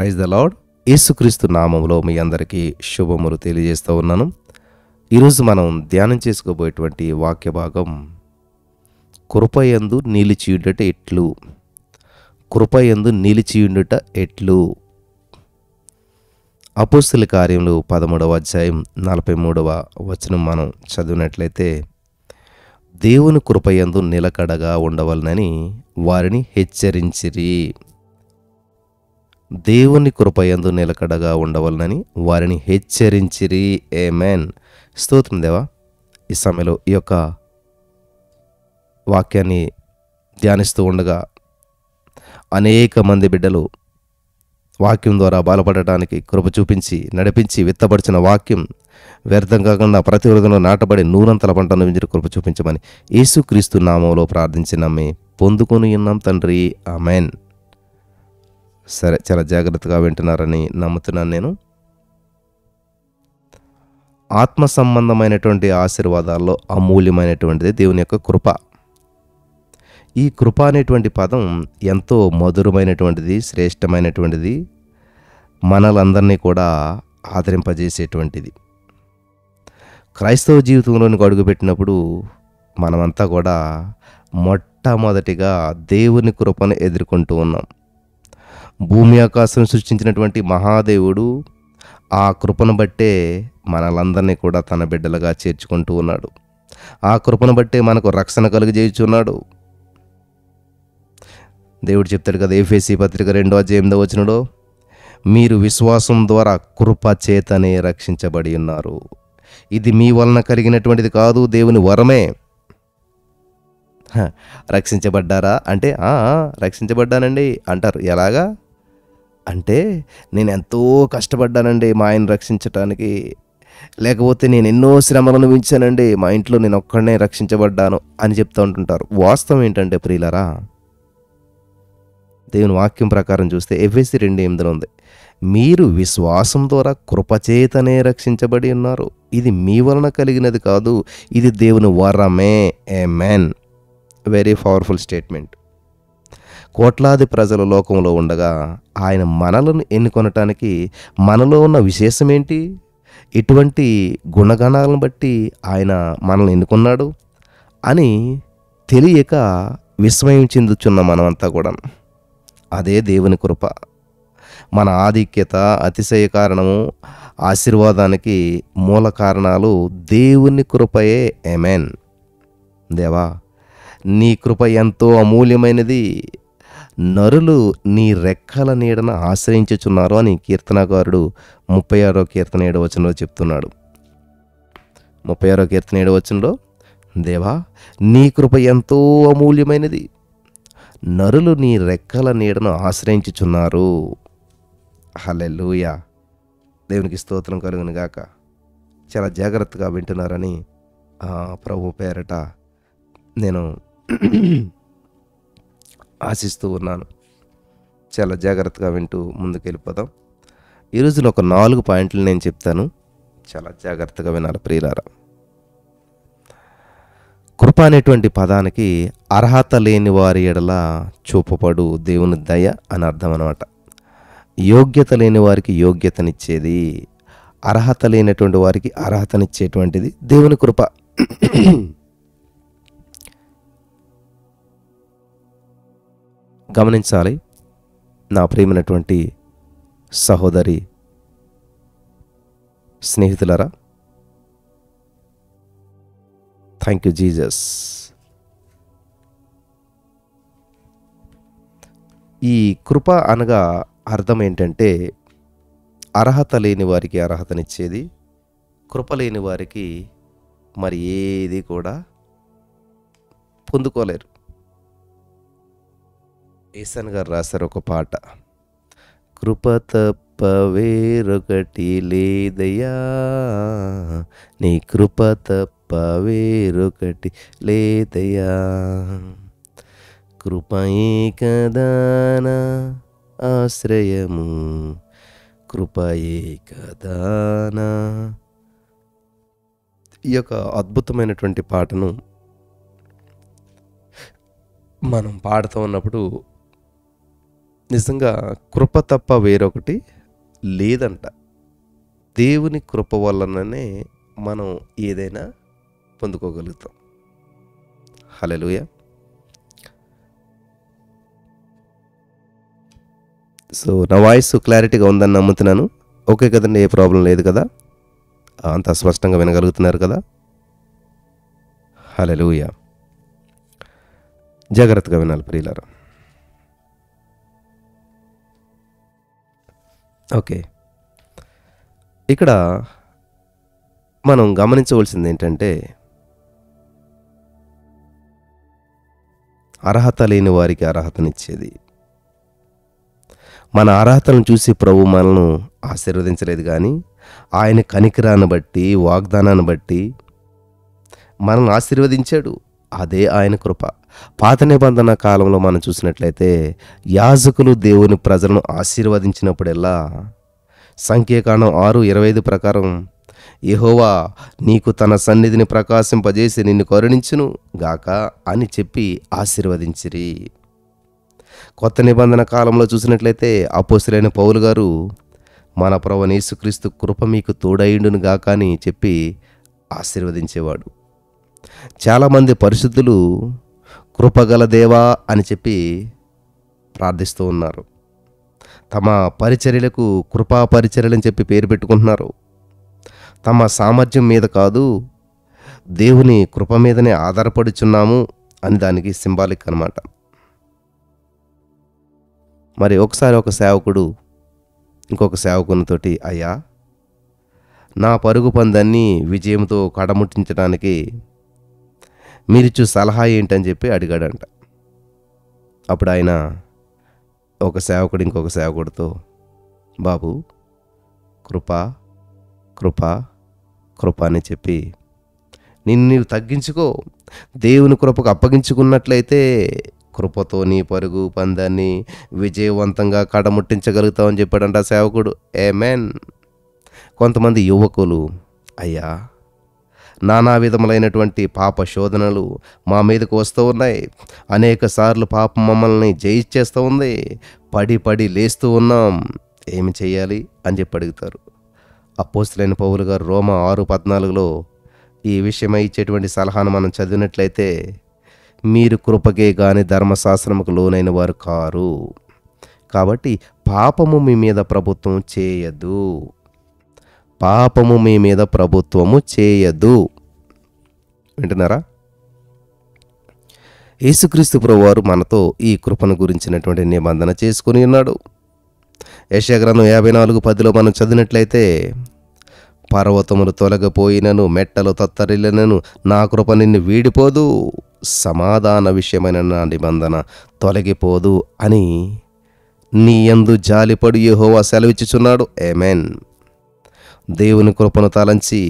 Praise the lord. యేసుక్రీస్తు నామములో మీ అందరికీ శుభములు తెలియజేస్తూ ఉన్నాను. ఈరోజు మనం ధ్యానం చేసుకోబోయేటువంటి వాక్య భాగం కృపయందు నిలిచియుండుట ఎట్లు. కృపయందు నిలిచియుండుట ఎట్లు. అపోస్తల కార్యములు 13వ అధ్యాయం 43వ వచనం మనం చదివినట్లయితే, దేవుని కృపయందు నిలకడగా ఉండవలనని వారిని హెచ్చరించిరి. దేవుని కృపయందు నిలకడగా ఉండవలనని వారిని హెచ్చరించిరి. ఆమేన్. స్తోత్రం దేవా. ఈ సమయంలో ఈ యొక్క వాక్యాన్ని ధ్యానిస్తూ ఉండగా అనేక మంది బిడ్డలు వాక్యం ద్వారా బలపడటానికి కృప చూపించి నడిపించి విత్తబడిచిన వాక్యం వ్యర్థం కాకుండా ప్రతి హృదయంలో నాటబడి నూరంతల పంటను వింజి కృప చూపించమని యేసుక్రీస్తు నామంలో ప్రార్థించి నమ్మి పొందుకొని ఉన్నాం తండ్రి. ఆమేన్. సరే, చాలా జాగ్రత్తగా వింటున్నారని నమ్ముతున్నాను నేను. ఆత్మ సంబంధమైనటువంటి ఆశీర్వాదాల్లో అమూల్యమైనటువంటిది దేవుని యొక్క కృప. ఈ కృప అనేటువంటి పదం ఎంతో మధురమైనటువంటిది, శ్రేష్టమైనటువంటిది, మనలందరినీ కూడా ఆదరింపజేసేటువంటిది. క్రైస్తవ జీవితంలోనికి అడుగుపెట్టినప్పుడు మనమంతా కూడా మొట్టమొదటిగా దేవుని కృపను ఎదుర్కొంటూ ఉన్నాం. భూమి ఆకాశం సృష్టించినటువంటి మహాదేవుడు ఆ కృపను బట్టే మనలందరినీ కూడా తన బిడ్డలుగా చేర్చుకుంటూ ఉన్నాడు. ఆ కృపను బట్టే మనకు రక్షణ కలుగజేయుచున్నాడు. దేవుడు చెప్తాడు కదా, ఎఫెసీ పత్రిక 2వ అధ్యాయం 8వ వచనంలో, మీరు విశ్వాసం ద్వారా కృప చేతనే రక్షించబడి ఉన్నారు. ఇది మీ వలన కలిగినటువంటిది కాదు, దేవుని వరమే. రక్షించబడ్డారా అంటే రక్షించబడ్డానండి అంటారు. ఎలాగా అంటే, నేను ఎంతో కష్టపడ్డానండి మా ఆయన రక్షించటానికి, లేకపోతే నేను ఎన్నో శ్రమలు అనుభవించానండి, మా ఇంట్లో నేను ఒక్కడనే రక్షించబడ్డాను అని చెప్తూ ఉంటుంటారు. వాస్తవం ఏంటంటే ప్రియులారా, దేవుని వాక్యం ప్రకారం చూస్తే ఎఫెసీ 2:8 ఉంది, మీరు విశ్వాసం ద్వారా కృపచేతనే రక్షించబడి ఉన్నారు. ఇది మీ వలన కలిగినది కాదు, ఇది దేవుని వరమే. ఆమేన్. Very powerful statement. కోట్లాది ప్రజలు లోకంలో ఉండగా ఆయన మనలను ఎన్నుకొనటానికి మనలో ఉన్న విశేషం ఏంటి, ఎటువంటి గుణగణాలను బట్టి ఆయన మనల్ని ఎన్నుకున్నాడు అని తెలియక విస్మయం చెందుచున్న మనమంతా కూడా. అదే దేవుని కృప. మన ఆధిక్యత, అతిశయ కారణము, ఆశీర్వాదానికి మూల కారణాలు దేవుని కృపయే. ఆమేన్. దేవా, నీ కృప ఎంతో అమూల్యమైనది, నరులు నీ రెక్కల నీడన ఆశ్రయించుచున్నారు అని కీర్తనకారుడు 36వ కీర్తన 7వ వచనంలో చెప్తున్నాడు. 36వ కీర్తన 7వ వచనంలో, దేవా నీ కృప ఎంతో అమూల్యమైనది, నరులు నీ రెక్కల నీడను ఆశ్రయించుచున్నారు. హల్లెలూయా. దేవునికి స్తోత్రం కలుగును గాక. చాలా జాగ్రత్తగా వింటున్నారని ప్రభు పేరట నేను ఆశిస్తూ ఉన్నాను. చాలా జాగ్రత్తగా వింటూ ముందుకు వెళ్ళిపోదాం. ఈరోజులో ఒక 4 పాయింట్లు నేను చెప్తాను, చాలా జాగ్రత్తగా వినాలి ప్రియులారా. కృప అనేటువంటి పదానికి అర్హత లేని వారి ఎడల చూపబడు దేవుని దయ అని అర్థం అన్నమాట. యోగ్యత లేని వారికి యోగ్యతనిచ్చేది, అర్హత లేనటువంటి వారికి అర్హతనిచ్చేటువంటిది దేవుని కృప. గమనించాలి నా ప్రియమైనటువంటి సహోదరి స్నేహితులారా. Thank you Jesus. ఈ కృప అనగా అర్థం ఏంటంటే, అర్హత లేని వారికి అర్హతనిచ్చేది, కృప లేని వారికి మరి ఏది కూడా పొందుకోలేరు. ఏసన్ గారు రాశారు ఒక పాట, కృప తప్ప వేరొకటి లేదయ్యా, నీ కృప తప్ప వేరొకటి లేదయ్యా, కృపయే కదా నా ఆశ్రయము, కృపయే కదా నా. ఈ యొక్క అద్భుతమైనటువంటి పాటను మనం పాడుతూ ఉన్నప్పుడు నిజంగా కృప తప్ప వేరొకటి లేదంట. దేవుని కృప వలననే మనం ఏదైనా పొందుకోగలుగుతాం. హల్లెలూయా. సో నా వాయిస్ క్లారిటీగా ఉందని నమ్ముతున్నాను. ఓకే కదండి, ఏ ప్రాబ్లం లేదు కదా? అంత స్పష్టంగా వినగలుగుతున్నారు కదా? హల్లెలూయా. జాగ్రత్తగా వినాలి ప్రియులారా. ఓకే, ఇక్కడ మనం గమనించవలసింది ఏంటంటే, అర్హత లేని వారికి అర్హతనిచ్చేది. మన అర్హతలను చూసి ప్రభు మనల్ని ఆశీర్వదించలేదు, కానీ ఆయన కనికరాన్ని బట్టి, వాగ్దానాన్ని బట్టి మనల్ని ఆశీర్వదించాడు. అదే ఆయన కృప. పాత నిబంధన కాలంలో మనం చూసినట్లయితే యాజకులు దేవుని ప్రజలను ఆశీర్వదించినప్పుడెల్లా సంఖ్యాకాండం 6:25 ప్రకారం యెహోవా నీకు తన సన్నిధిని ప్రకాశింపజేసి నిన్ను కరుణించును గాక అని చెప్పి ఆశీర్వదించిరి. కొత్త నిబంధన కాలంలో చూసినట్లయితే అపోస్తలుడైన పౌలు గారు మన ప్రభువైన యేసుక్రీస్తు కృప మీకు తోడైండును గాక అని చెప్పి ఆశీర్వదించేవాడు. చాలామంది పరిశుద్ధులు కృపగల దేవా అని చెప్పి ప్రార్థిస్తూ ఉన్నారు. తమ పరిచర్యలకు కృపా పరిచర్యలని చెప్పి పేరు పెట్టుకుంటున్నారు. తమ సామర్థ్యం మీద కాదు, దేవుని కృప మీదనే ఆధారపడుచున్నాము అని దానికి సింబాలిక్ అన్నమాట. మరి ఒకసారి ఒక సేవకుడు ఇంకొక సేవకునితోటి, అయ్యా నా పరుగు పందాన్ని విజయంతో కడముట్టించడానికి మీరిచ్చు సలహా ఏంటని చెప్పి అడిగాడంట. అప్పుడు ఆయన ఒక సేవకుడు ఇంకొక సేవకుడితో, బాబు కృప కృప కృప అని చెప్పి నిన్ను నీవు తగ్గించుకో, దేవుని కృపకు అప్పగించుకున్నట్లయితే కృపతో నీ పరుగు పందాన్ని విజయవంతంగా కడముట్టించగలుగుతామని చెప్పాడంట సేవకుడు. ఆమేన్. కొంతమంది యువకులు, అయ్యా నానా విధములైనటువంటి పాప శోధనలు మా మీదకు వస్తూ ఉన్నాయి, అనేక సార్లు పాపం మమ్మల్ని జయించేస్తూ ఉంది, పడి పడి లేస్తూ ఉన్నాం, ఏమి చేయాలి అని చెప్పి అడుగుతారు. అపోస్తలుడైన పౌలు గారు రోమా 6:14లో ఈ విషయమై ఇచ్చేటువంటి సలహాను మనం చదివినట్లయితే, మీరు కృపకే గాని ధర్మశాస్త్రముకు లోనైన వారు కారు, కాబట్టి పాపము మీ మీద ప్రభుత్వం చేయదు, పాపము మీ మీద ప్రభుత్వము చేయదు. వింటున్నారా? యేసుక్రీస్తు ప్రభువారు మనతో ఈ కృపను గురించినటువంటి నిబంధన చేసుకుని ఉన్నాడు. యెషయా గ్రంథం 54:10లో మనం చదివినట్లయితే, పర్వతములు తొలగిపోయినను మెట్టలు తత్తరిల్లినను నా కృప నిన్ను వీడిపోదు, సమాధాన విషయమైన నా నిబంధన తొలగిపోదు అని నీ యందు జాలిపడు యెహోవా సెలవిచ్చుచున్నాడు. ఆమేన్. దేవుని కృపను తలంచి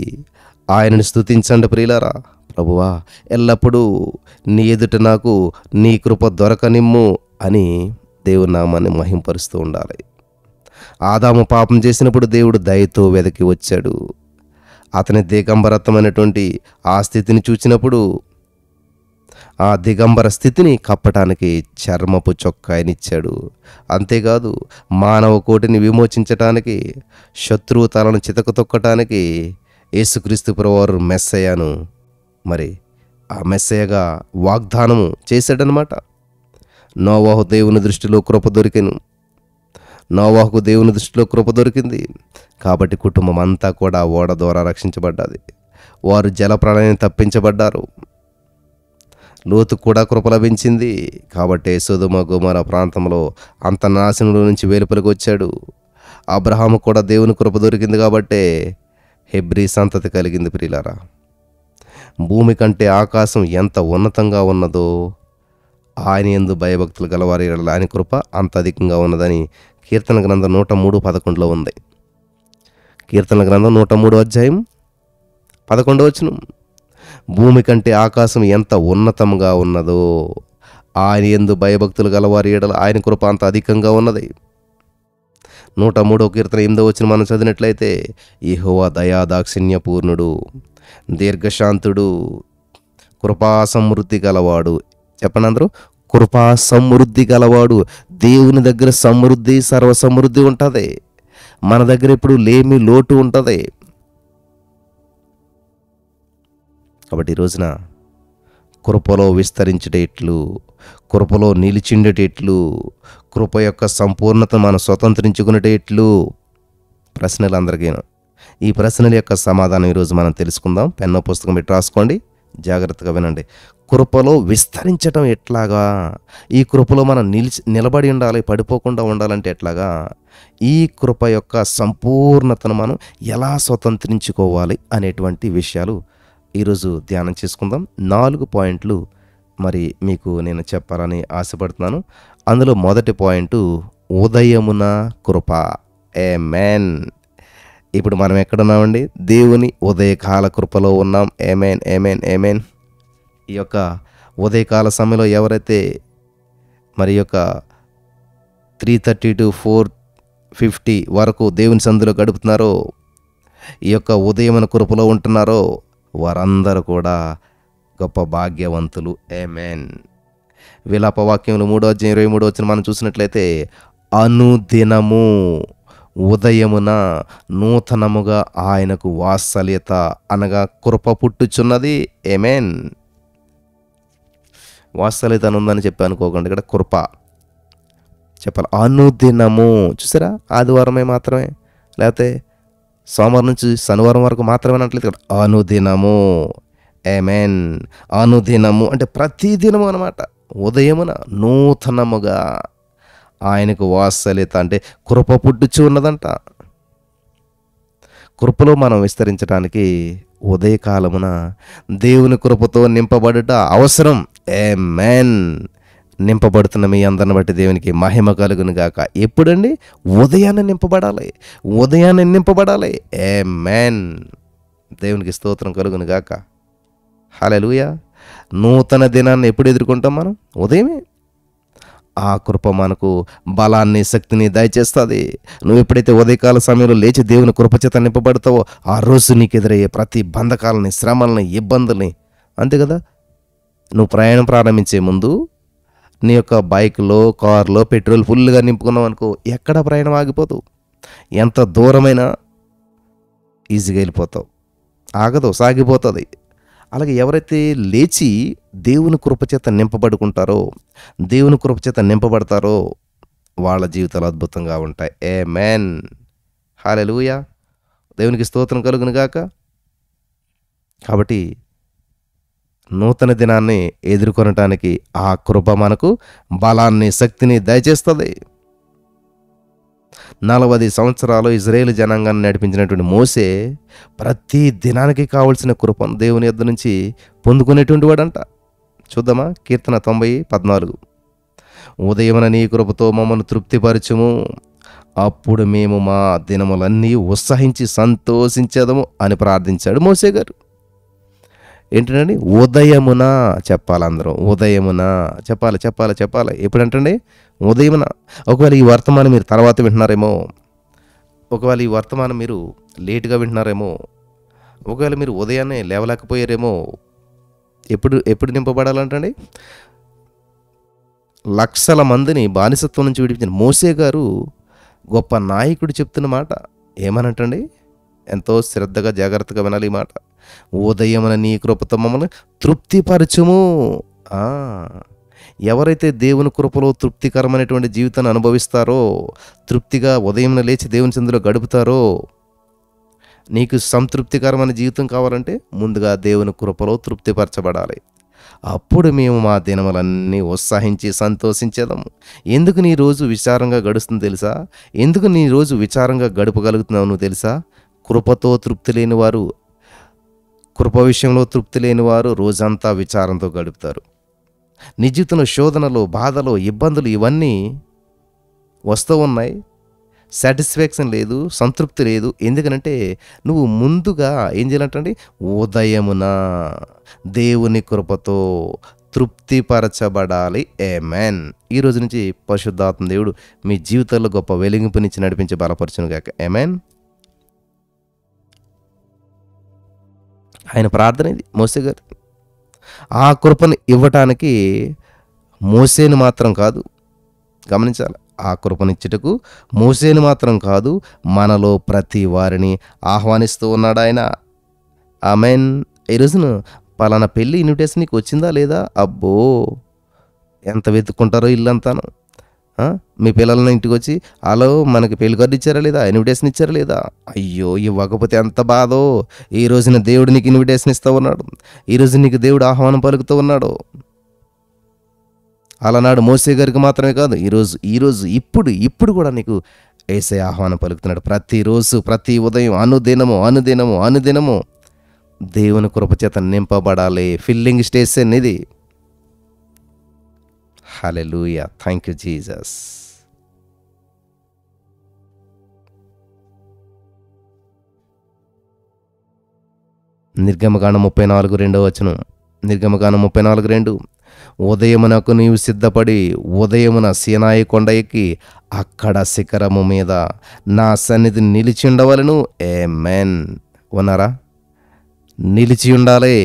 ఆయనను స్తుతించండి ప్రియులారా. ప్రభువా ఎల్లప్పుడూ నీ ఎదుట నాకు నీ కృప దొరకనిమ్ము అని దేవుని నామాన్ని మహింపరుస్తూ ఉండాలి. ఆదాము పాపం చేసినప్పుడు దేవుడు దయతో వెదకి వచ్చాడు. అతని దిగంబరత్వమైనటువంటి ఆ స్థితిని చూచినప్పుడు ఆ దిగంబర స్థితిని కప్పటానికి చర్మపు చొక్కాయనిచ్చాడు. అంతేకాదు, మానవ కోటిని విమోచించటానికి, శత్రువు తలను చితక తొక్కటానికి యేసుక్రీస్తు ప్రభువారు మెస్సయ్యను మరి ఆ మెస్సయ్యగా వాగ్దానము చేశాడనమాట. నోవాహు దేవుని దృష్టిలో కృప దొరికెను. నోవాహుకు దేవుని దృష్టిలో కృప దొరికింది కాబట్టి కుటుంబం అంతా కూడా ఓడ ద్వారా రక్షించబడ్డది. వారు జలప్రళయం తప్పించబడ్డారు. లోతు కూడా కృప లభించింది కాబట్టి సొదొమ గొమొర్రా ప్రాంతంలో అంత నాశనంలో నుంచి వెలుపలికి వచ్చాడు. అబ్రహాము కూడా దేవుని కృప దొరికింది కాబట్టే హెబ్రీ సంతతి కలిగింది. ప్రియులారా, భూమి కంటే ఆకాశం ఎంత ఉన్నతంగా ఉన్నదో ఆయన యందు భయభక్తులు గలవారి యెడల ఆయన కృప అంత అధికంగా ఉన్నదని కీర్తన గ్రంథం 103:11లో ఉంది. కీర్తన గ్రంథం 103:11 భూమి కంటే ఆకాశం ఎంత ఉన్నతంగా ఉన్నదో ఆయన యందు భయభక్తులు గలవారి యెడల ఆయన కృప అంత అధికంగా ఉన్నది. 103వ కీర్తన 8వ మనం చదివినట్లయితే, యెహోవా దయాదాక్షిణ్య పూర్ణుడు, దీర్ఘశాంతుడు, కృపా సమృద్ధి గలవాడు. చెప్పండి అందరూ, కృపా సమృద్ధి గలవాడు. దేవుని దగ్గర సమృద్ధి, సర్వసమృద్ధి ఉంటుంది. మన దగ్గర ఇప్పుడు లేమి, లోటు ఉంటుంది. కాబట్టి ఈ రోజున కృపలో విస్తరించేటట్లు, కృపలో నిలిచిండేటట్లు, కృప యొక్క సంపూర్ణత మనం స్వతంత్రించుకునేటట్లు ప్రశ్నలు అందరికీను. ఈ ప్రశ్నల యొక్క సమాధానం ఈరోజు మనం తెలుసుకుందాం. పెన్ను పుస్తకం పెట్టి రాసుకోండి, జాగ్రత్తగా వినండి. కృపలో విస్తరించటం ఎట్లాగా? ఈ కృపలో మనం నిలబడి ఉండాలి, పడిపోకుండా ఉండాలంటే ఎట్లాగా? ఈ కృప యొక్క సంపూర్ణతను మనం ఎలా స్వతంత్రించుకోవాలి అనేటువంటి విషయాలు ఈరోజు ధ్యానం చేసుకుందాం. 4 పాయింట్లు మరి మీకు నేను చెప్పాలని ఆశపడుతున్నాను. అందులో మొదటి పాయింట్, ఉదయమున కృప. ఆమేన్. ఇప్పుడు మనం ఎక్కడున్నామండి? దేవుని ఉదయకాల కృపలో ఉన్నాం. ఆమేన్, ఆమేన్, ఆమేన్. ఈ యొక్క ఉదయకాల సమయంలో ఎవరైతే మరి యొక్క 3:30 to 4:50 వరకు దేవుని సందులో గడుపుతున్నారో, ఈ యొక్క ఉదయమున కృపలో ఉంటున్నారో, వారందరూ కూడా గొప్ప భాగ్యవంతులు. ఆమేన్. విలాపవాక్యములు 3:23 మనం చూసినట్లయితే, అనుదినము ఉదయమున నూతనముగా ఆయనకు వాత్సల్యత అనగా కృప పుట్టుచున్నది. ఆమేన్. వాత్సల్యత అని ఉందని చెప్పి అనుకోకండి, ఇక్కడ కృప చెప్పాలి. అనుదినము. చూసారా? ఆదివారమే మాత్రమే, లేకపోతే సోమవారం నుంచి శనివారం వరకు మాత్రమే అనట్లేదు ఇక్కడ. అనుదినము. ఆమేన్. అనుదినము అంటే ప్రతిదినము అనమాట. ఉదయమున నూతనముగా ఆయనకు వాత్సల్యత అంటే కృప పుట్టుచు ఉన్నదంట. కృపలో మనం విస్తరించడానికి ఉదయకాలమున దేవుని కృపతో నింపబడుట అవసరం. ఆమేన్. నింపబడుతున్న మీ అందరిని బట్టి దేవునికి మహిమ కలుగును గాక. ఎప్పుడండి? ఉదయాన్నే నింపబడాలి, ఉదయాన్నే నింపబడాలి. ఆమేన్. దేవునికి స్తోత్రం కలుగును గాక. హల్లెలూయా. నూతన దినాన్ని ఎప్పుడు ఎదుర్కొంటాం మనం? ఉదయమే. ఆ కృప మనకు బలాన్ని, శక్తిని దయచేస్తుంది. నువ్వు ఎప్పుడైతే ఉదయకాల సమయంలో లేచి దేవుని కృపచేత నింపబడతావో, ఆ రోజు నీకు ఎదురయ్యే ప్రతి బంధకాలని, శ్రమలని, ఇబ్బందుల్ని, అంతే కదా. నువ్వు ప్రయాణం ప్రారంభించే ముందు నీ యొక్క బైక్లో, కారులో పెట్రోల్ ఫుల్గా నింపుకున్నావు అనుకో, ఎక్కడ ప్రయాణం ఆగిపోదు. ఎంత దూరమైనా ఈజీగా వెళ్ళిపోతావు, ఆగదు, సాగిపోతుంది. అలాగే ఎవరైతే లేచి దేవుని కృపచేత నింపబడుకుంటారో, దేవుని కృపచేత నింపబడతారో, వాళ్ళ జీవితాలు అద్భుతంగా ఉంటాయి. ఆమేన్. హల్లెలూయా. దేవునికి స్తోత్రం కలుగును గాక. కాబట్టి నూతన దినాన్ని ఎదుర్కొనటానికి ఆ కృప మనకు బలాన్ని, శక్తిని దయచేస్తుంది. 40 సంవత్సరాలు ఇజ్రాయేలు జనాంగాన్ని నడిపించినటువంటి మోసే ప్రతి దినానికి కావలసిన కృపను దేవుని యొద్ద నుంచి పొందుకునేటువంటి వాడంట. చూద్దామా? కీర్తన 90:14. ఉదయమున నీ కృపతో మమ్మల్ని తృప్తిపరచుము, అప్పుడు మేము మా దినములన్నీ ఉత్సహించి సంతోషించేదము అని ప్రార్థించాడు మోసే గారు. ఏంటండి? ఉదయమున చెప్పాలి. అందరూ ఉదయమున చెప్పాలి, చెప్పాలి, చెప్పాలి. ఎప్పుడంటండి? ఉదయమున. ఒకవేళ ఈ వర్తమానం మీరు తర్వాత వింటున్నారేమో, ఒకవేళ ఈ వర్తమానం మీరు లేటుగా వింటున్నారేమో, ఒకవేళ మీరు ఉదయాన్నే లేవలేకపోయారేమో. ఎప్పుడు నింపబడాలంటండి? లక్షల మందిని బానిసత్వం నుంచి విడిపించిన మోసే గారు గొప్ప నాయకుడు చెప్తున్న మాట ఏమనంటండి? ఎంతో శ్రద్ధగా, జాగ్రత్తగా వినాలి ఈ మాట. ఉదయమున నీ కృపతో మమ్మల్ని తృప్తిపరచుము. ఎవరైతే దేవుని కృపలో తృప్తికరమైనటువంటి జీవితాన్ని అనుభవిస్తారో, తృప్తిగా ఉదయమున లేచి దేవుని సందులో గడుపుతారో, నీకు సంతృప్తికరమైన జీవితం కావాలంటే ముందుగా దేవుని కృపలో తృప్తిపరచబడాలి. అప్పుడు మేము మా దినములన్నీ ఉత్సాహించి సంతోషించేదాము. ఎందుకు నీ రోజు విచారంగా గడుస్తుంది తెలుసా? ఎందుకు నీ రోజు విచారంగా గడపగలుగుతున్నావు నువ్వు తెలుసా? కృపతో తృప్తి లేనివారు, కృప విషయంలో తృప్తి లేనివారు రోజంతా విచారంతో గడుపుతారు. నీ జీవితంలో శోధనలు, బాధలు, ఇబ్బందులు ఇవన్నీ వస్తూ ఉన్నాయి. సాటిస్ఫాక్షన్ లేదు, సంతృప్తి లేదు. ఎందుకనంటే నువ్వు ముందుగా ఏం చేయాలంటే ఉదయమున దేవుని కృపతో తృప్తిపరచబడాలి. ఆమేన్. ఈ రోజు నుంచి పరిశుద్ధాత్మ దేవుడు మీ జీవితాల్లో గొప్ప వెలిగింపునిచ్చి నడిపించి బలపరచును గాక. ఆమేన్. ఆయన ప్రార్థన ఇది మోసే గారు. ఆ కృపను ఇవ్వటానికి మోసేను మాత్రం కాదు, గమనించాలి, ఆ కృపనిచ్చుటకు మోసేను మాత్రం కాదు, మనలో ప్రతి వారిని ఆహ్వానిస్తూ ఉన్నాడు ఆయన. ఆమెన్. ఈ రోజున పలానా పెళ్ళి ఇన్విటేషన్ నీకు వచ్చిందా లేదా? అబ్బో, ఎంత వెతుక్కుంటారో ఇల్లంతాను. మీ పిల్లలని ఇంటికి వచ్చి, హలో మనకి పెళ్లి కార్డు ఇచ్చారా లేదా, ఇన్విటేషన్ ఇచ్చారా లేదా? అయ్యో, ఇవ్వకపోతే ఎంత బాధో. ఈ రోజున దేవుడు నీకు ఇన్విటేషన్ ఇస్తూ ఉన్నాడు, ఈరోజు నీకు దేవుడు ఆహ్వానం పలుకుతూ ఉన్నాడు. అలానాడు మోసే గారికి మాత్రమే కాదు, ఈరోజు ఇప్పుడు కూడా నీకు యేసయ్య ఆహ్వానం పలుకుతున్నాడు. ప్రతిరోజు, ప్రతి ఉదయం, అనుదినము దేవుని కృపచేత నింపబడాలి. ఫిల్లింగ్ స్టేషన్ ఇది. హల్లెలూయా, థ్యాంక్ యూ జీసస్. నిర్గమకాండం 34:2 నిర్గమకాండం 34:2 ఉదయమునకు నీవు సిద్ధపడి ఉదయమున సీనాయి కొండ ఎక్కి అక్కడ శిఖరము మీద నా సన్నిధి నిలిచి ఉండవలను. ఆమేన్. ఉన్నారా? నిలిచి ఉండాలి.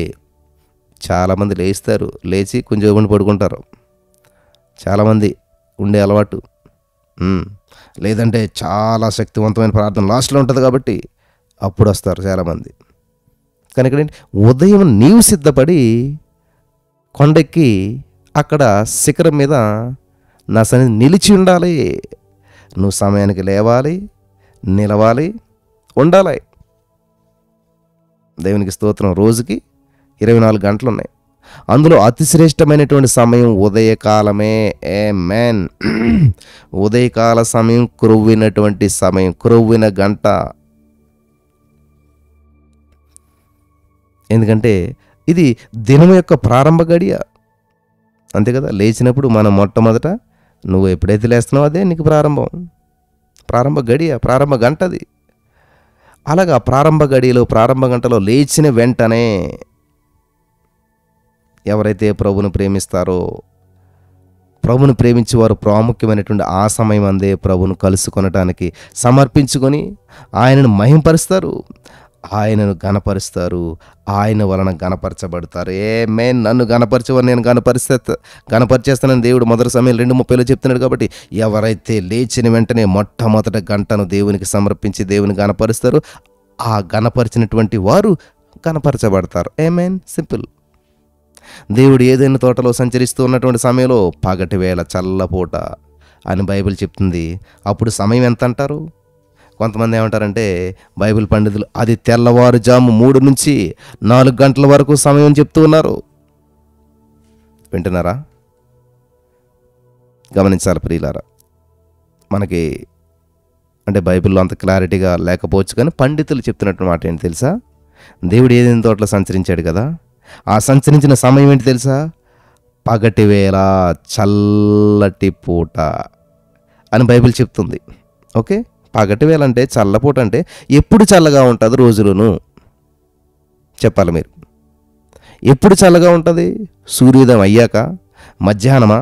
చాలామంది లేస్తారు, లేచి కొంచెం పడుకుంటారు. చాలామంది ఉండే అలవాటు. లేదంటే చాలా శక్తివంతమైన ప్రార్థన లాస్ట్లో ఉంటుంది కాబట్టి అప్పుడు వస్తారు చాలామంది. కానీ ఇక్కడ ఉదయం నీవు సిద్ధపడి కొండెక్కి అక్కడ శిఖరం మీద నా సన్నిధి నిలిచి ఉండాలి. నువ్వు సమయానికి లేవాలి, నిలవాలి, ఉండాలి. దేవునికి స్తోత్రం. రోజుకి 24 గంటలు ఉన్నాయి, అందులో అతి శ్రేష్టమైనటువంటి సమయం ఉదయకాలమే. ఆమేన్. ఉదయకాల సమయం క్రొవ్వినటువంటి సమయం, క్రొవ్విన గంట. ఎందుకంటే ఇది దినం యొక్క ప్రారంభ గడియ, అంతే కదా. లేచినప్పుడు మనం మొట్టమొదట నువ్వు ఎప్పుడైతే లేస్తున్నావో అదే నీకు ప్రారంభ గడియ, ప్రారంభ గంట అది. అలాగా ప్రారంభ గడియలో, ప్రారంభ గంటలో లేచిన వెంటనే ఎవరైతే ప్రభువును ప్రేమిస్తారో, ప్రభువును ప్రేమించేవారు ప్రాముఖ్యమైనటువంటి ఆ సమయం అందే ప్రభువును కలుసుకొనటానికి సమర్పించుకొని ఆయనను మహింపరుస్తారు, ఆయనను గణపరుస్తారు, ఆయన వలన గణపరచబడతారు. ఆమేన్. నన్ను గణపరచేవారు నేను గణపరిచేస్తానని దేవుడు మొదటి సమయం 2:30 చెప్తున్నాడు. కాబట్టి ఎవరైతే లేచిన వెంటనే మొట్టమొదటి గంటను దేవునికి సమర్పించి దేవుని గణపరుస్తారో ఆ గణపరిచినటువంటి వారు గణపరచబడతారు. ఆమేన్. సింపుల్. దేవుడు ఏదైనా తోటలో సంచరిస్తూ ఉన్నటువంటి సమయంలో పగటి వేళ చల్లపూట అని బైబిల్ చెప్తుంది. అప్పుడు సమయం ఎంత అంటారు? కొంతమంది ఏమంటారంటే బైబిల్ పండితులు అది తెల్లవారుజాము 3 నుంచి 4 గంటల వరకు సమయం చెప్తూ ఉన్నారు. వింటున్నారా? గమనించాలి ప్రియులారా. మనకి అంటే బైబిల్లో అంత క్లారిటీగా లేకపోవచ్చు, కానీ పండితులు చెప్తున్నట్టు మాట ఏంటి తెలుసా? దేవుడు ఏదైనా తోటలో సంచరించాడు కదా, ఆ సంచరించిన సమయం ఏంటి తెలుసా? పగటి వేళ చల్లటి పూట అని బైబిల్ చెప్తుంది. ఓకే, పగటి వేళ అంటే చల్లపూట అంటే ఎప్పుడు చల్లగా ఉంటుంది రోజులోను చెప్పాలి మీరు. ఎప్పుడు చల్లగా ఉంటుంది? సూర్యోదయం అయ్యాక, మధ్యాహ్నమా,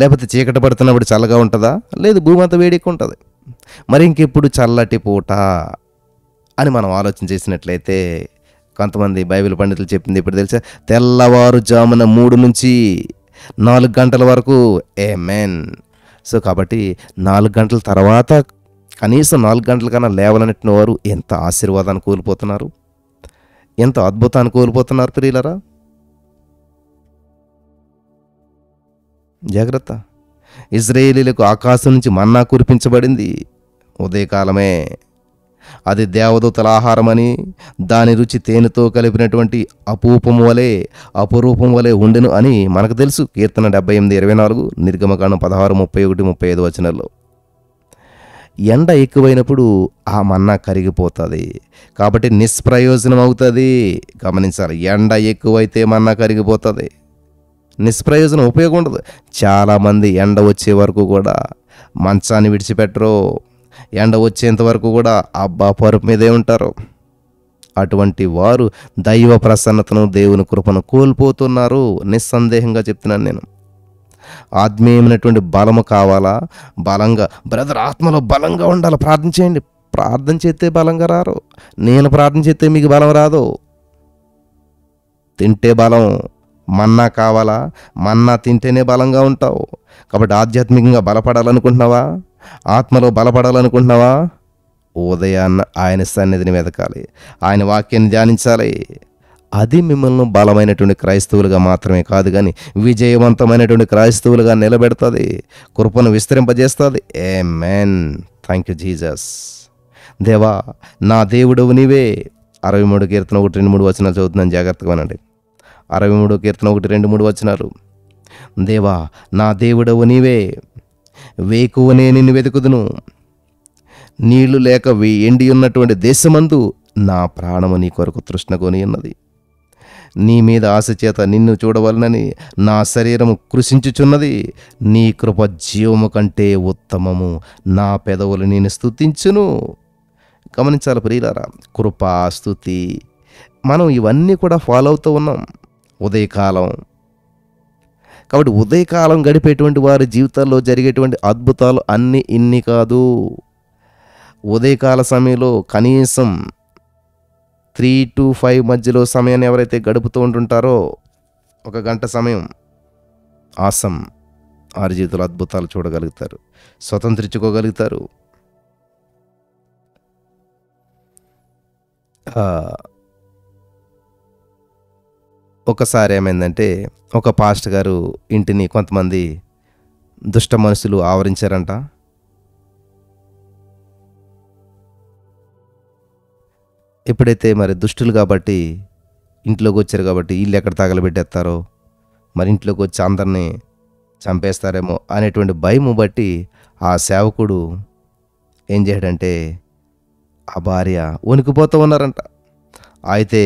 లేకపోతే చీకటి పడుతున్నప్పుడు చల్లగా ఉంటుందా? లేదు, భూమి అంతా వేడికి ఉంటుంది. మరి ఇంకెప్పుడు చల్లటి పూట అని మనం ఆలోచన చేసినట్లయితే కొంతమంది బైబిల్ పండితులు చెప్పింది ఇప్పుడు తెలుసా? తెల్లవారుజామున 3 నుంచి 4 గంటల వరకు. ఆమేన్. సో కాబట్టి 4 గంటల తర్వాత కనీసం 4 గంటల కన్నా లేవాలన్నట్టు వారు ఎంత ఆశీర్వాదాన్ని కోల్పోతున్నారు, ఎంత అద్భుతాన్ని కోల్పోతున్నారు ప్రియులరా. జాగ్రత్త. ఇశ్రాయేలీయులకు ఆకాశం నుంచి మన్నా కురిపించబడింది ఉదయకాలమే. అది దేవదూతల ఆహారమని, దాని రుచి తేనెతో కలిపినటువంటి అపురూపం వలె ఉండెను అని మనకు తెలుసు. కీర్తన 78:24, నిర్గమకాండం 16:31-35 వచనాల్లో. ఎండ ఎక్కువైనప్పుడు ఆ మన్నా కరిగిపోతుంది, కాబట్టి నిష్ప్రయోజనం అవుతుంది. గమనించాలి, ఎండ ఎక్కువైతే మన్నా కరిగిపోతుంది, నిష్ప్రయోజనం, ఉపయోగం ఉండదు. చాలామంది ఎండ వచ్చే వరకు కూడా మంచాన్ని విడిచిపెట్టరు, ఎండ వచ్చేంత వరకు కూడా అబ్బా పరుపు మీదే ఉంటారు. అటువంటి వారు దైవ ప్రసన్నతను, దేవుని కృపను కోల్పోతున్నారు. నిస్సందేహంగా చెప్తున్నాను నేను. ఆత్మీయమైనటువంటి బలము కావాలా? బలంగా బ్రదర్, ఆత్మలో బలంగా ఉండాలి. ప్రార్థన చేయండి. ప్రార్థన చేస్తే బలంగా రారు. నేను ప్రార్థన చేస్తే మీకు బలం రాదు. తింటే బలం, మన్నా కావాలా? మన్నా తింటేనే బలంగా ఉంటావు. కాబట్టి ఆధ్యాత్మికంగా బలపడాలనుకుంటున్నావా? ఆత్మలో బలపడాలనుకుంటున్నావా? ఉదయాన్న ఆయన సన్నిధిని వెతకాలి, ఆయన వాక్యాన్ని ధ్యానించాలి. అది మిమ్మల్ని బలమైనటువంటి క్రైస్తవులుగా మాత్రమే కాదు కానీ విజయవంతమైనటువంటి క్రైస్తవులుగా నిలబెడుతుంది, కృపను విస్తరింపజేస్తుంది. ఆమేన్. Thank you Jesus. దేవా నా దేవుడవు నీవే. 63 కీర్తన 1, 2, 3 వచనాలు చదువుతున్నాను, జాగ్రత్తగా వినండి. 63 కీర్తన 1, 2, 3 వచనాలు. దేవా నా దేవుడవు నీవే, వేకువనే నిన్ను వెతుకుదును. నీళ్లు లేక ఎండి ఉన్నటువంటి దేశమందు నా ప్రాణము నీ కొరకు తృష్ణకొని ఉన్నది. నీ మీద ఆశ చేత నిన్ను చూడవలనని నా శరీరము కృషించుచున్నది. నీ కృప జీవము కంటే ఉత్తమము, నా పెదవులు నేను స్తుతించును. గమనించాలి ప్రియులారా, కృప, స్తుతి, మనం ఇవన్నీ కూడా ఫాలో అవుతూ ఉన్నాం ఉదయకాలం. కాబట్టి ఉదయకాలం గడిపేటువంటి వారి జీవితాల్లో జరిగేటువంటి అద్భుతాలు అన్నీ ఇన్ని కాదు. ఉదయకాల సమయంలో కనీసం 3 to 5 మధ్యలో సమయాన్ని ఎవరైతే గడుపుతూ ఉంటుంటారో, 1 గంట సమయం, ఆసం, వారి జీవితంలో అద్భుతాలు చూడగలుగుతారు, స్వతంత్రించుకోగలుగుతారు. ఒకసారి ఏమైందంటే, ఒక పాస్టర్ గారు ఇంటిని కొంతమంది దుష్ట మనుషులు ఆవరించారంట. ఎప్పుడైతే మరి దుష్టులు కాబట్టి ఇంట్లోకి వచ్చారు కాబట్టి ఇల్లు ఎక్కడ తగలబెట్టేస్తారో, మరి ఇంట్లోకి వచ్చి అందరినీ చంపేస్తారేమో అనేటువంటి భయము బట్టి ఆ సేవకుడు ఏం చేయడంటే ఆ భార్య వణికిపోతూ ఉన్నారంట. అయితే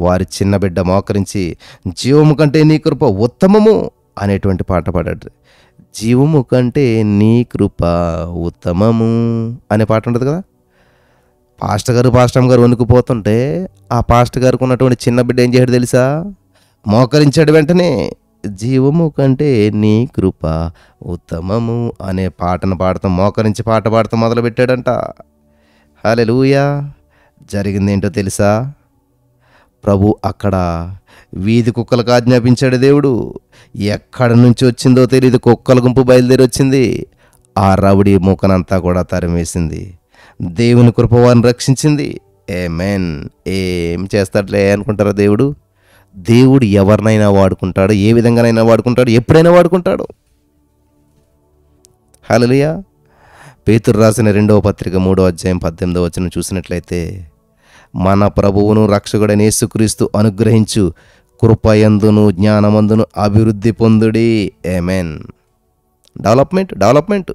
వారి చిన్న బిడ్డ మోకరించి జీవము కంటే నీ కృప ఉత్తమము అనేటువంటి పాట పాడాడు. జీవము కంటే నీ కృప ఉత్తమము అనే పాట ఉంటుంది కదా. పాస్టర్ గారు వణుకుపోతుంటే ఆ పాస్టర్ గారికి ఉన్నటువంటి చిన్న బిడ్డ ఏం చేయడు తెలుసా? మోకరించాడు. వెంటనే జీవము కంటే నీ కృప ఉత్తమము అనే పాటను పాడుతూ మోకరించి పాట పాడుతూ మొదలుపెట్టాడంట. హల్లెలూయా. జరిగిందేంటో తెలుసా? ప్రభు అక్కడ వీధి కుక్కలకు ఆజ్ఞాపించాడు దేవుడు. ఎక్కడి నుంచి వచ్చిందో తెలియదు, కుక్కల గుంపు బయలుదేరి వచ్చింది. ఆ రౌడీ మూకనంతా కూడా తరిమేసింది. దేవుని కృప వారిని రక్షించింది. ఆమేన్. ఏం చేస్తాడులే అనుకుంటారా దేవుడు? దేవుడు ఎవరినైనా వాడుకుంటాడు, ఏ విధంగానైనా వాడుకుంటాడు, ఎప్పుడైనా వాడుకుంటాడు. హల్లెలూయా. పేతురు రాసిన 2వ పత్రిక 3వ అధ్యాయం 18వ వచనం చూసినట్లయితే, మన ప్రభువును రక్షకుడైన యేసుక్రీస్తు అనుగ్రహించు కృపయందును జ్ఞానమందును అభివృద్ధి పొందుడి. ఆమేన్. డెవలప్మెంట్.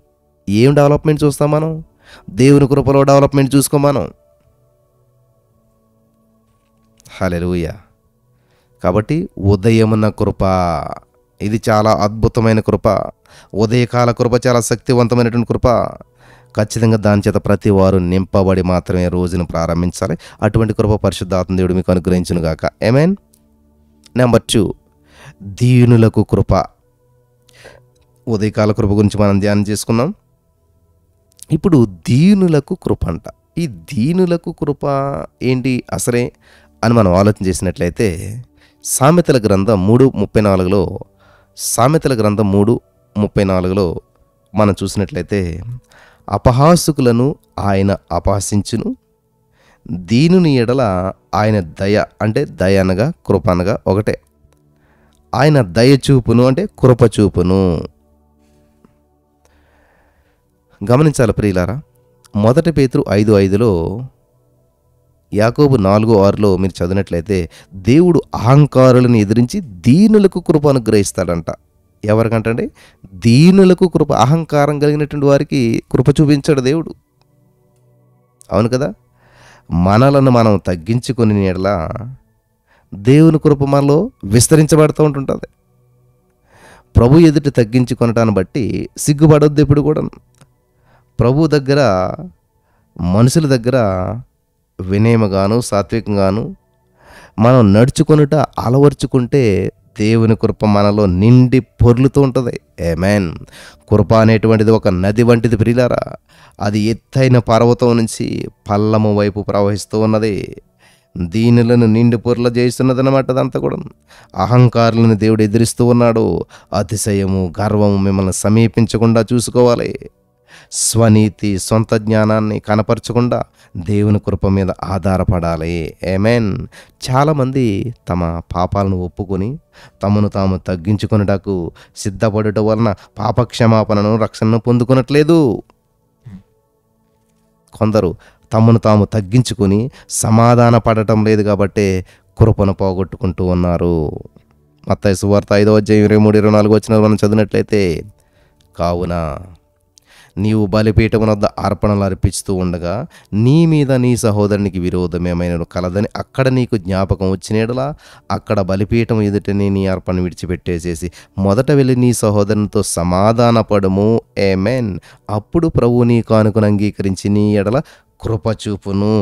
ఏం డెవలప్మెంట్ చూస్తాం మనం? దేవుని కృపలో డెవలప్మెంట్ చూసుకో మనం. హల్లెలూయా. కాబట్టి ఉదయమున కృప, ఇది చాలా అద్భుతమైన కృప. ఉదయకాల కృప చాలా శక్తివంతమైనటువంటి కృప. ఖచ్చితంగా దాని చేత ప్రతి వారు నింపబడి మాత్రమే రోజును ప్రారంభించాలి. అటువంటి కృప పరిశుద్ధాత్మ దేవుడు మీకు అనుగ్రహించును గాక. ఆమేన్. నెంబర్ 2, దీనులకు కృప. ఉదయకాల కృప గురించి మనం ధ్యానం చేసుకున్నాం. ఇప్పుడు దీనులకు కృప అంట. ఈ దీనులకు కృప ఏంటి అసలే అని మనం ఆలోచన చేసినట్లయితే, సామెతల గ్రంథం 3:34లో, సామెతల గ్రంథం 3:34లో మనం చూసినట్లయితే, అపహాసుకులను ఆయన అపహసించును, దీనుని ఎడల ఆయన దయ, అంటే దయ అనగా కృప అనగా ఒకటే, ఆయన దయ చూపును అంటే కృప చూపును. గమనించాలి ప్రియులారా, 1 పేతురు 5:5లో, యాకోబు 4:6లో మీరు చదివినట్లయితే, దేవుడు అహంకారులను ఎదిరించి దీనులకు కృప అనుగ్రహిస్తాడంట. ఎవరికంటే దీనులకు కృప. అహంకారం కలిగినటువంటి వారికి కృప చూపించాడు దేవుడు. అవును కదా. మనలను మనం తగ్గించుకుని ఎడలా దేవుని కృప మనలో విస్తరించబడుతూ ఉంటుంటుంది. ప్రభు ఎదుట తగ్గించుకొనటాన్ని బట్టి సిగ్గుపడొద్దు ఎప్పుడు కూడా. ప్రభు దగ్గర, మనుషుల దగ్గర వినయముగాను సాత్వికంగాను మనం నడుచుకొనుట అలవర్చుకుంటే దేవుని కృప మనలో నిండి పొర్లుతూ ఉంటుంది. ఆమేన్. కృప అనేటువంటిది ఒక నది వంటిది ప్రియులారా. అది ఎత్తైన పర్వతం నుంచి పల్లము వైపు ప్రవహిస్తూ ఉన్నది. దీనులను నిండి పొరల చేస్తున్నదన్నమాట. అదంతా కూడా అహంకారులను దేవుడు ఎదిరిస్తూ ఉన్నాడు. అతిశయము, గర్వము మిమ్మల్ని సమీపించకుండా చూసుకోవాలి. స్వనీతి, సొంత జ్ఞానాన్ని కనపరచకుండా దేవుని కృప మీద ఆధారపడాలి. ఆమేన్. చాలామంది తమ పాపాలను ఒప్పుకొని తమను తాము తగ్గించుకొనుటకు సిద్ధపడుట వలన పాపక్షమాపణను, రక్షణను పొందుకొనట్లేదు. కొందరు తమను తాము తగ్గించుకొని సమాధాన పడటం లేదు కాబట్టే కృపను పోగొట్టుకుంటూ ఉన్నారు. మత్తయి సువార్త 5వ అధ్యాయం 23-24 వచనాలు మనం చదివినట్లయితే, కావున నీవు బలిపీఠం వద్ద అర్పణలు అర్పిస్తూ ఉండగా నీ మీద నీ సహోదరునికి విరోధమేమైనా కలదని అక్కడ నీకు జ్ఞాపకం వచ్చినేడలా అక్కడ బలిపీఠం ఎదుటనే నీ అర్పణ విడిచిపెట్టేసేసి మొదట వెళ్ళి నీ సహోదరునితో సమాధానపడము. ఆమేన్. అప్పుడు ప్రభువు నీ కానుకను అంగీకరించి నీ ఎడల కృపచూపును.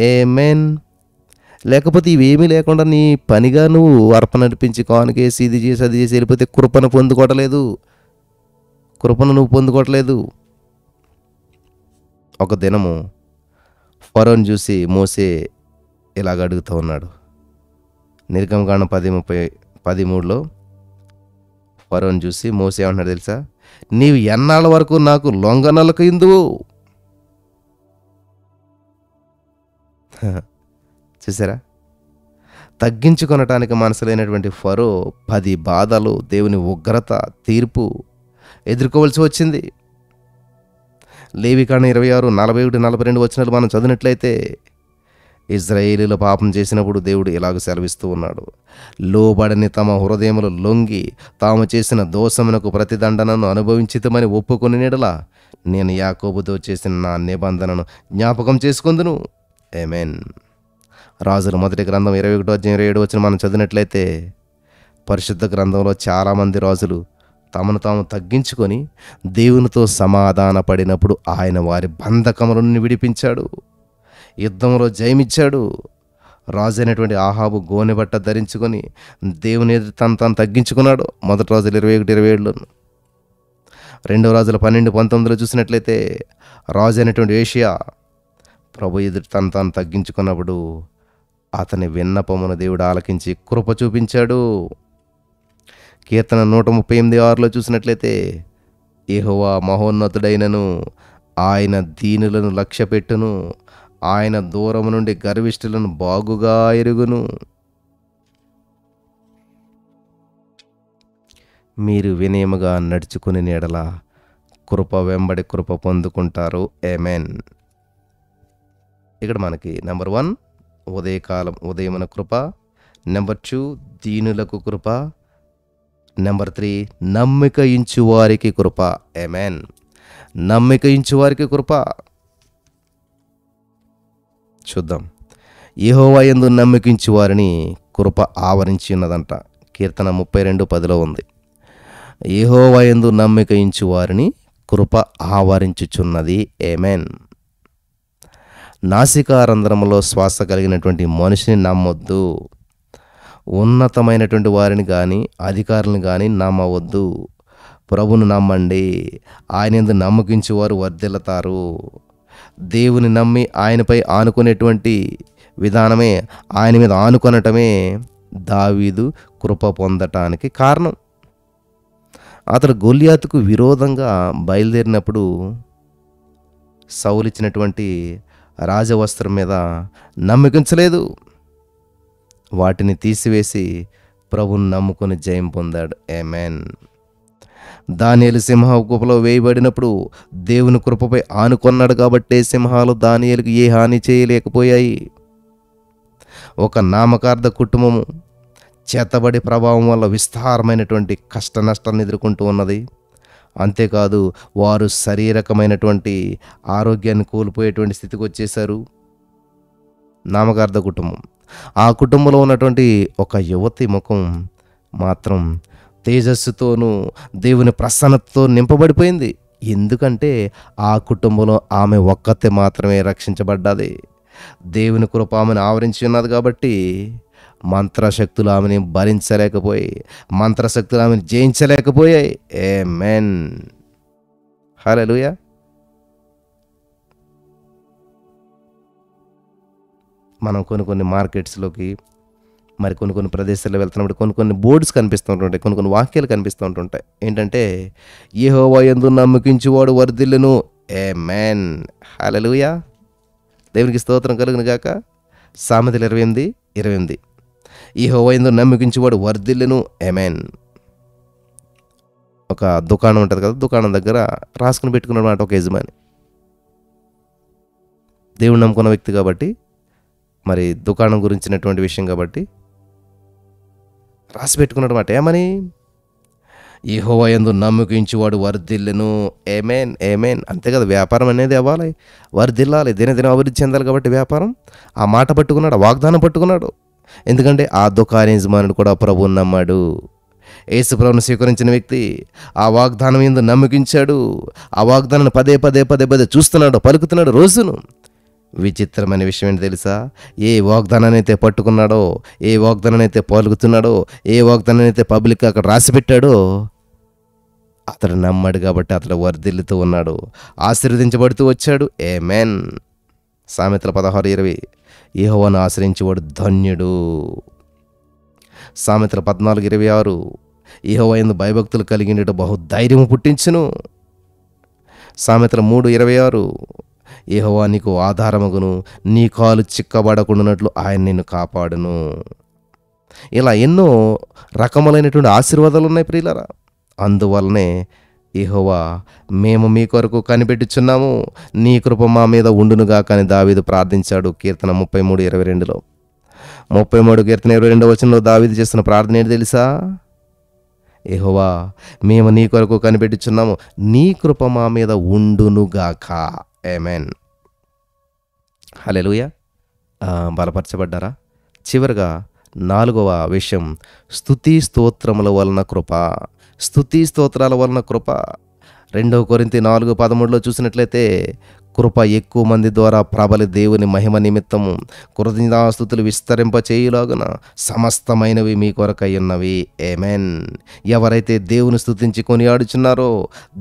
ఆమేన్. లేకపోతే ఇవేమీ లేకుండా నీ పనిగా నువ్వు అర్పణ నడిపించి కానుకేసి ఇది చేసి అది చేసి వెళ్ళిపోతే కృపను నువ్వు పొందుకోవట్లేదు. ఒక దినము ఫరోని చూసి మోసే ఇలాగ అడుగుతూ ఉన్నాడు. నిర్గమకాండం 10:13లో ఫరోని చూసి మోసే ఏమంటున్నాడు తెలుసా? నీవు ఎన్నాళ్ళ వరకు నాకు లొంగనలకు ఇందువు. చూసారా? తగ్గించుకొనటానికి మనసు లేనటువంటి ఫరో 10 బాధలు, దేవుని ఉగ్రత, తీర్పు ఎదుర్కోవలసి వచ్చింది. లేవికాండం 26:41-42 వచనాలు మనం చదివినట్లయితే, ఇజ్రాయేలీలు పాపం చేసినప్పుడు దేవుడు ఇలాగ సెలవిస్తూ ఉన్నాడు. లోబడని తమ హృదయములు లొంగి తాము చేసిన దోషమునకు ప్రతిదండనను అనుభవించితమని ఒప్పుకొని నీడలా నేను యాకోబుతో చేసిన నా నిబంధనను జ్ఞాపకం చేసుకొందును. ఆమేన్. రాజుల మొదటి గ్రంథం 21వ అధ్యాయం 27 వచనం మనం చదివినట్లయితే, పరిశుద్ధ గ్రంథంలో చాలామంది రాజులు తమను తాము తగ్గించుకొని దేవునితో సమాధాన పడినప్పుడు ఆయన వారి బంధకముల నుండి విడిపించాడు, యుద్ధంలో జయమిచ్చాడు. రాజు అయినటువంటి ఆహాబు గోనెబట్ట ధరించుకొని దేవుని ఎదుట తను తగ్గించుకున్నాడు. మొదటి రాజులు 21:27లో. రెండవ రాజుల 12:19లో చూసినట్లయితే, రాజు అయినటువంటి ఏషియా ప్రభు ఎదుట తను తగ్గించుకున్నప్పుడు అతని విన్నపమును దేవుడు ఆలకించి కృప చూపించాడు. కీర్తన 138:6లో చూసినట్లయితే, యెహోవా మహోన్నతుడైనను ఆయన దీనులను లక్ష్యపెట్టును, ఆయన దూరము నుండి గర్విష్ఠులను బాగుగా ఎరుగును. మీరు వినయముగా నడుచుకుని నీడల కృప వెంబడి కృప పొందుకుంటారు. ఆమేన్. ఇక్కడ మనకి నెంబర్ 1 ఉదయమున కృప, నెంబర్ 2 దీనులకు కృప, నెంబర్ 3 నమ్మిక ఇంచు వారికి కృప. ఆమేన్. నమ్మిక ఇంచు వారికి కృప. చూద్దాం. యెహోవా యందు నమ్మికించు వారిని కృప ఆవరించి ఉన్నదంట. కీర్తన 32:10లో ఉంది. యెహోవా యందు నమ్మిక ఇంచు వారిని కృప ఆవరించుచున్నది. ఆమేన్. నాసికారంధ్రములో శ్వాస కలిగినటువంటి మనిషిని నమ్మొద్దు. ఉన్నతమైనటువంటి వారిని కానీ అధికారులను కానీ నమ్మవద్దు. ప్రభును నమ్మండి. ఆయన యందు నమ్మకించు వారు వర్ధిల్లుతారు. దేవుని నమ్మి ఆయనపై ఆనుకునేటువంటి విధానమే, ఆయన మీద ఆనుకొనటమే దావీదు కృప పొందటానికి కారణం. అతడు గొల్యాతుకు విరోధంగా బయలుదేరినప్పుడు సౌలిచ్చినటువంటి రాజవస్త్రం మీద నమ్మకించలేదు. వాటిని తీసివేసి ప్రభుని నమ్ముకొని జయం పొందాడు. ఆమేన్. దానియేలు సింహ గుహలో వేయబడినప్పుడు దేవుని కృపపై ఆనుకొన్నాడు కాబట్టే సింహాలు దానియేలుకు ఏ హాని చేయలేకపోయాయి. ఒక నామకార్థ కుటుంబము చేతబడి ప్రభావం వల్ల విస్తారమైనటువంటి కష్ట నష్టాలను ఎదుర్కొంటూ ఉన్నది. అంతేకాదు, వారు శారీరకమైనటువంటి ఆరోగ్యాన్ని కోల్పోయేటువంటి స్థితికి వచ్చేశారు. నామకార్థ కుటుంబం. ఆ కుటుంబంలో ఉన్నటువంటి ఒక యువతి ముఖం మాత్రం తేజస్సుతోనూ దేవుని ప్రసన్నతతో నింపబడిపోయింది. ఎందుకంటే ఆ కుటుంబంలో ఆమె ఒక్కతే మాత్రమే రక్షించబడ్డది. దేవుని కృప ఆమెను ఆవరించి ఉన్నది కాబట్టి మంత్రశక్తులు ఆమెని భరించలేకపోయి, మంత్రశక్తులు ఆమెను జయించలేకపోయాయి. ఆమేన్. హల్లెలూయా. మనం కొన్ని మార్కెట్స్లోకి మరి కొన్ని ప్రదేశాల్లో వెళ్తున్నప్పుడు కొన్ని బోర్డ్స్ కనిపిస్తూ ఉంటుంటాయి, కొన్ని వాక్యాలు కనిపిస్తూ ఉంటుంటాయి. ఏంటంటే, యెహోవా యందు నమ్మకించువాడు వర్ధిల్లును. ఆమేన్. హల్లెలూయా. దేవునికి స్తోత్రం కలుగును గాక. సామెతలు 28:28. యెహోవా యందు నమ్మకించువాడు వర్ధిల్లును. ఆమేన్. ఒక దుకాణం ఉంటుంది కదా, దుకాణం దగ్గర రాసుకుని పెట్టుకున్నమాట ఒక యజమాని. దేవుడు నమ్ముకున్న వ్యక్తి కాబట్టి, మరి దుకాణం గురించినటువంటి విషయం కాబట్టి రాసి పెట్టుకున్నమాట. ఏమని? యెహోవా యందు నమ్మకించువాడు వర్ధిల్లును. ఆమేన్, ఆమేన్. అంతే కదా, వ్యాపారం అనేది అవ్వాలి, వర్ధిల్లాలి, దినదినం అభివృద్ధి చెందాలి. కాబట్టి వ్యాపారం ఆ మాట పట్టుకున్నాడు, ఆ వాగ్దానం పట్టుకున్నాడు. ఎందుకంటే ఆ దుకాణ యజమానుడు కూడా ప్రభువుని నమ్మాడు. యేసు ప్రభువును స్వీకరించిన వ్యక్తి ఆ వాగ్దానం యందు నమ్మకించాడు. ఆ వాగ్దానాన్ని పదే చూస్తున్నాడు, పలుకుతున్నాడు రోజును. విచిత్రమైన విషయం ఏంటి తెలుసా? ఏ వాగ్దానాన్ని అయితే పట్టుకున్నాడో, ఏ వాగ్దానాన్ని అయితే పలుకుతున్నాడో, ఏ వాగ్దానాన్ని అయితే పబ్లిక్ అక్కడ రాసి పెట్టాడో, అతడు నమ్మాడు కాబట్టి అతడు వర్ధిల్లుతూ ఉన్నాడు, ఆశీర్వదించబడుతూ వచ్చాడు. ఆమేన్. సామెతల 16:20. యెహోవాను ఆశ్రయించేవాడు ధన్యుడు. సామెతల 14:26. యెహోవా యందు భయభక్తులు కలిగినట్టు బహుధైర్యము పుట్టించును. సామెతల 3:26. యెహోవా నీకు ఆధారమగును, నీ కాలు చిక్కబడకుండానట్లు ఆయన నిన్ను కాపాడును. ఇలా ఎన్నో రకములైనటువంటి ఆశీర్వాదాలు ఉన్నాయి ప్రియులారా. అందువల్లనే యెహోవా, మేము మీ కొరకు కనిపెట్టుచున్నాము, నీ కృప మా మీద ఉండునుగా అని దావీదు ప్రార్థించాడు. కీర్తన 33:22. 33 కీర్తన 22వ వచనంలో దావీదు చేస్తున్న ప్రార్థన ఏంటి తెలుసా? యెహోవా, మేము నీ కొరకు కనిపెట్టుచున్నాము, నీ కృప మా మీద ఉండునుగాక. ఆమేన్. హల్లెలూయా. బలపరచబడ్డారా? చివరిగా 4వ విషయం, స్తుతి స్తోత్రముల వలన కృప. స్తుతి స్తోత్రాల వలన కృప. 2 కొరింథీ 4:13 చూసినట్లయితే, కృప ఎక్కువ మంది ద్వారా ప్రబలి దేవుని మహిమ నిమిత్తము కృతజ్ఞతాస్తుతులు విస్తరింప చేయులాగున సమస్తమైనవి మీ కొరకై ఉన్నవి. ఆమేన్. ఎవరైతే దేవుని స్తుతించి కొనియాడుచున్నారో,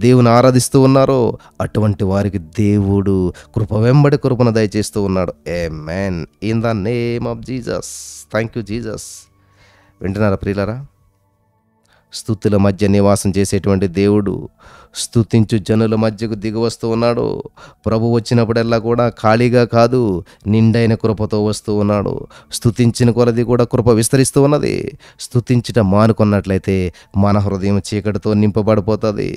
దేవుని ఆరాధిస్తూ ఉన్నారో, అటువంటి వారికి దేవుడు కృప వెంబడి కృపను దయచేస్తూ ఉన్నాడు. ఆమేన్. In the name of Jesus. Thank you Jesus. వింటున్నారా ప్రియులారా? స్తుతుల మధ్య నివాసం చేసేటువంటి దేవుడు స్తుతించు జనుల మధ్యకు దిగి వస్తూ ఉన్నాడు. ప్రభు వచ్చినప్పుడల్లా కూడా ఖాళీగా కాదు, నిండైన కృపతో వస్తూ ఉన్నాడు. స్తుతించిన కొలది కూడా కృప విస్తరిస్తూ ఉన్నది. స్తుతించట మానుకున్నట్లయితే మన హృదయం చీకటితో నింపబడిపోతుంది.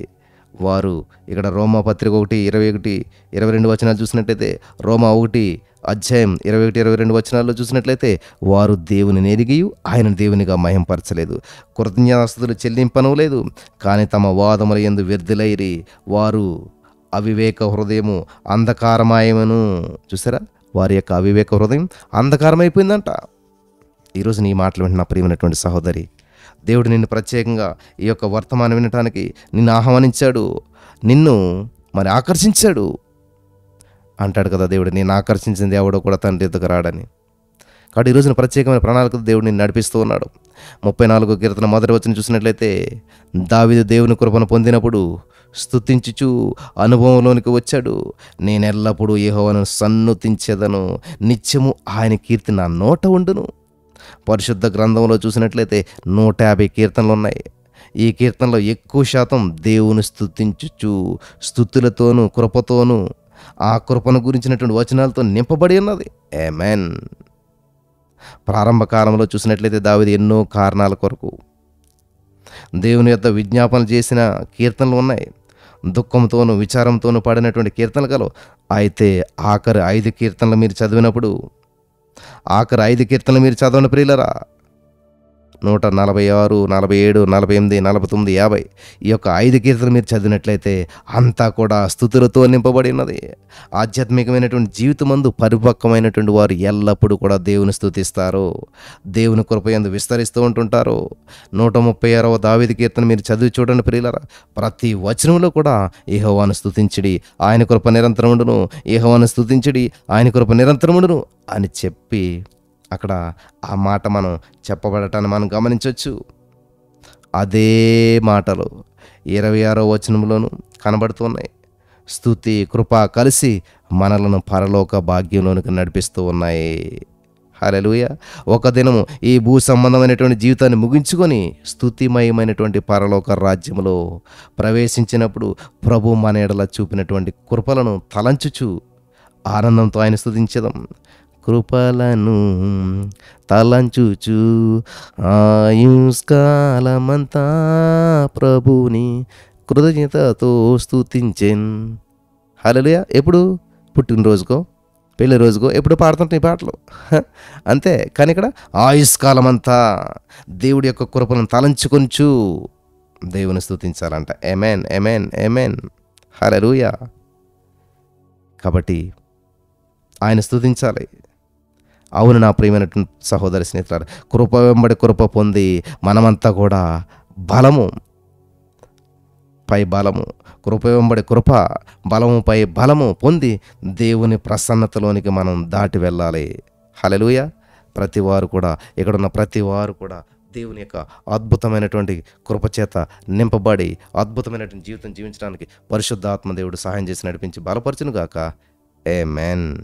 వారు ఇక్కడ రోమా పత్రిక 1:21-22 వచనాలు చూసినట్లయితే, రోమా 1:21-22 వచనాల్లో చూసినట్లయితే, వారు దేవుని ఎరిగి ఆయన దేవునిగా మహింపరచలేదు, కృతజ్ఞతాస్తుతులు చెల్లింపనలేదు, కానీ తమ వాదముల యందు వ్యర్థులైరి. వారు అవివేక హృదయము అంధకారమయమును. చూసారా, వారి యొక్క అవివేక హృదయం అంధకారమైపోయిందంట. ఈరోజు నీ మాటలు వింటున్న ప్రియమైనటువంటి సహోదరి, దేవుడు నిన్ను ప్రత్యేకంగా ఈ యొక్క వర్తమానం వినటానికి నిన్ను ఆహ్వానించాడు, నిన్ను మరి ఆకర్షించాడు. అంటాడు కదా దేవుడు, నేను ఆకర్షించింది ఎవడో కూడా తండ్రి ఎద్దుకు రాడని. కాబట్టి ఈరోజున ప్రత్యేకమైన ప్రణాళికతో దేవుడు నిన్ను నడిపిస్తూ ఉన్నాడు. 34 కీర్తన 1వ వచనం చూసినట్లయితే, దావీదు దేవుని కృపను పొందినప్పుడు స్తుతించుచు అనుభవంలోనికి వచ్చాడు. నేనెల్లప్పుడూ యెహోవాను సన్నుతించెదను, నిత్యము ఆయన కీర్తి నా నోట ఉండును. పరిశుద్ధ గ్రంథంలో చూసినట్లయితే 150 కీర్తనలు ఉన్నాయి. ఈ కీర్తనలో ఎక్కువ శాతం దేవుని స్తుతించుచు, స్తుతులతోనూ కృపతోనూ ఆ కృపను గురించినటువంటి వచనాలతో నింపబడి ఉన్నది. ఆమేన్. ప్రారంభ కాలంలో చూసినట్లయితే దావీదు ఎన్నో కారణాల కొరకు దేవుని యొక్క విజ్ఞాపనలు చేసిన కీర్తనలు ఉన్నాయి. దుఃఖంతోనూ విచారంతోనూ పాడినటువంటి కీర్తనలు కలవు. అయితే ఆఖరి 5 కీర్తనలు మీరు చదివినప్పుడు, ఆఖరి 5 కీర్తనలు మీరు చదవండి ప్రియులరా, 146, 47, 48, 49, 50 ఈ యొక్క 5 కీర్తనలు మీరు చదివినట్లయితే అంతా కూడా స్తుతులతో నింపబడి ఉన్నది. ఆధ్యాత్మికమైనటువంటి జీవితమందు పరిపక్వమైనటువంటి వారు ఎల్లప్పుడూ కూడా దేవుని స్తుతిస్తారు, దేవుని కృపయందు విస్తరిస్తూ ఉంటుంటారు. 136వ దావీదు కీర్తన మీరు చదివి చూడండి ప్రియులారా, ప్రతి వచనంలో కూడా యెహోవాను స్తుతించుడి, ఆయన కృప నిరంతరముండును, యెహోవాను స్తుతించుడి, ఆయన కృప నిరంతరముండును అని చెప్పి అక్కడ ఆ మాట మనం చెప్పబడటాన్ని మనం గమనించవచ్చు. అదే మాటలు 26వ వచనంలోనూ కనబడుతున్నాయి. స్తుతి కృప కలిసి మనలను పరలోక భాగ్యంలోనికి నడిపిస్తూ ఉన్నాయి. హల్లెలూయా. ఒక దినము ఈ భూ సంబంధమైనటువంటి జీవితాన్ని ముగించుకొని స్తుతిమయమైనటువంటి పరలోక రాజ్యములో ప్రవేశించినప్పుడు ప్రభు మన ఎడల చూపినటువంటి కృపలను తలంచుచు ఆనందంతో ఆయన స్తుతించెదం. కృపలను తలంచుచు ఆయుష్కాలమంతా ప్రభుని కృతజ్ఞతతో స్తుతించెన్. హల్లెలూయా. ఎప్పుడు? పుట్టినరోజుకో, పెళ్లి రోజుకో ఎప్పుడు పాడుతుంటాం ఈ పాటలు. అంతే. కానీ ఇక్కడ ఆయుష్కాలం అంతా దేవుడి యొక్క కృపలను తలంచుకొంచు దేవుని స్తుతించాలంట. ఆమేన్, ఆమేన్, ఆమేన్. హల్లెలూయా. కాబట్టి ఆయన స్తుతించాలి. అవును నా ప్రియమైనటువంటి సహోదరి స్నేహితులారా, కృప వెంబడి కృప పొంది మనమంతా కూడా బలము పై బలము, కృప వెంబడి కృప, బలము పై బలము పొంది దేవుని ప్రసన్నతలోనికి మనం దాటి వెళ్ళాలి. హల్లెలూయా. ప్రతివారు కూడా, ఇక్కడున్న ప్రతివారు కూడా దేవుని యొక్క అద్భుతమైనటువంటి కృపచేత నింపబడి అద్భుతమైనటువంటి జీవితం జీవించడానికి పరిశుద్ధాత్మ దేవుడు సహాయం చేసి నడిపించి బలపరచును గాక. ఆమేన్.